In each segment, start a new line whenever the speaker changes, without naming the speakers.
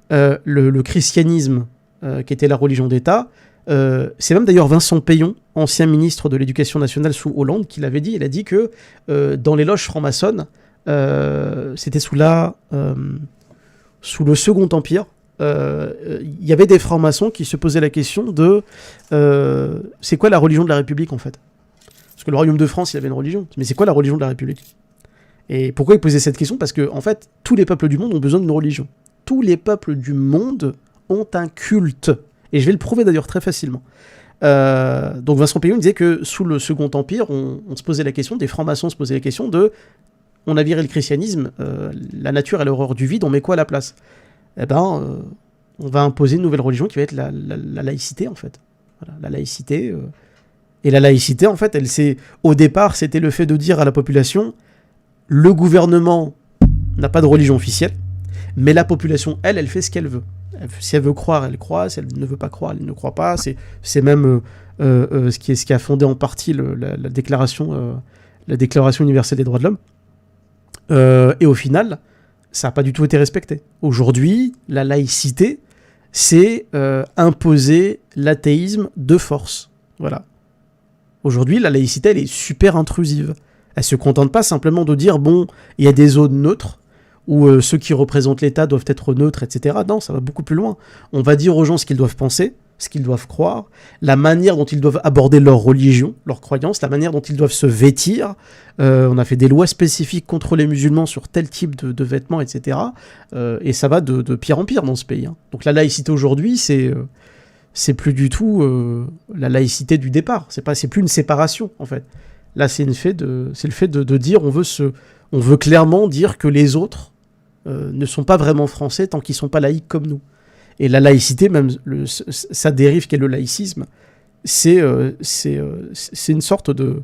le christianisme, qui était la religion d'État. C'est même d'ailleurs Vincent Peillon, ancien ministre de l'Éducation nationale sous Hollande, qui l'avait dit. Il a dit que dans les loges franc-maçonnes, c'était sous le Second Empire, il y avait des francs-maçons qui se posaient la question de c'est quoi la religion de la République, en fait? Parce que le royaume de France, il avait une religion, mais c'est quoi la religion de la République? Et pourquoi il posait cette question? Parce que, en fait, tous les peuples du monde ont besoin d'une religion. Tous les peuples du monde ont un culte. Et je vais le prouver d'ailleurs très facilement. Donc Vincent Peillon disait que sous le Second Empire, on se posait la question, des francs-maçons se posaient la question de on a viré le christianisme, la nature et l'horreur du vide, on met quoi à la place? Eh ben, on va imposer une nouvelle religion qui va être la laïcité, en fait. Voilà, la laïcité. Et la laïcité, en fait, au départ, c'était le fait de dire à la population le gouvernement n'a pas de religion officielle, mais la population, elle fait ce qu'elle veut. Si elle veut croire, elle croit. Si elle ne veut pas croire, elle ne croit pas. C'est même ce qui a fondé en partie la déclaration universelle des droits de l'homme. Et au final, ça n'a pas du tout été respecté. Aujourd'hui, la laïcité, c'est imposer l'athéisme de force. Voilà. Aujourd'hui, la laïcité, elle est super intrusive. Elle ne se contente pas simplement de dire, bon, il y a des zones neutres, où ceux qui représentent l'État doivent être neutres, etc. Non, ça va beaucoup plus loin. On va dire aux gens ce qu'ils doivent penser, ce qu'ils doivent croire, la manière dont ils doivent aborder leur religion, leur croyance, la manière dont ils doivent se vêtir. On a fait des lois spécifiques contre les musulmans sur tel type de vêtements, etc. Et ça va de pire en pire dans ce pays. Hein. Donc la laïcité aujourd'hui, c'est plus du tout la laïcité du départ. C'est plus une séparation, en fait. Là, c'est le fait de dire, on veut clairement dire que les autres ne sont pas vraiment français tant qu'ils ne sont pas laïcs comme nous. Et la laïcité, même sa dérive qu'est le laïcisme, c'est une sorte de...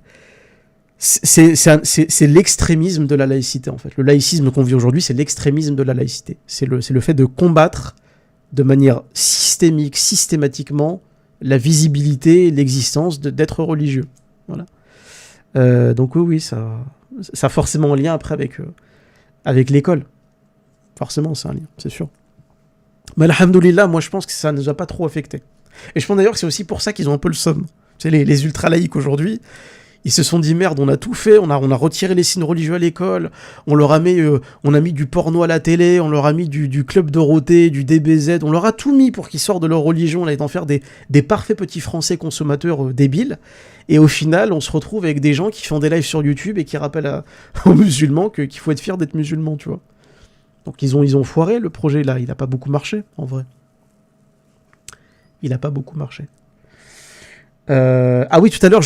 C'est l'extrémisme de la laïcité, en fait. Le laïcisme qu'on vit aujourd'hui, c'est l'extrémisme de la laïcité. C'est le fait de combattre de manière systémique, systématiquement, la visibilité et l'existence d'être religieux. Voilà. Donc oui, ça a forcément un lien après avec l'école. Forcément, c'est un lien, c'est sûr. Mais alhamdoulilah, moi je pense que ça ne nous a pas trop affecté. Et je pense d'ailleurs que c'est aussi pour ça qu'ils ont un peu le somme. Tu sais, les ultra-laïcs aujourd'hui, ils se sont dit merde, on a tout fait, on a retiré les signes religieux à l'école, on a mis du porno à la télé, on leur a mis du Club Dorothée, du DBZ, on leur a tout mis pour qu'ils sortent de leur religion, là, et d'en faire des parfaits petits Français consommateurs débiles. Et au final, on se retrouve avec des gens qui font des lives sur YouTube et qui rappellent aux musulmans qu'il faut être fier d'être musulman, tu vois. Donc ils ont foiré le projet là, il n'a pas beaucoup marché en vrai. Il n'a pas beaucoup marché. Ah oui, tout à l'heure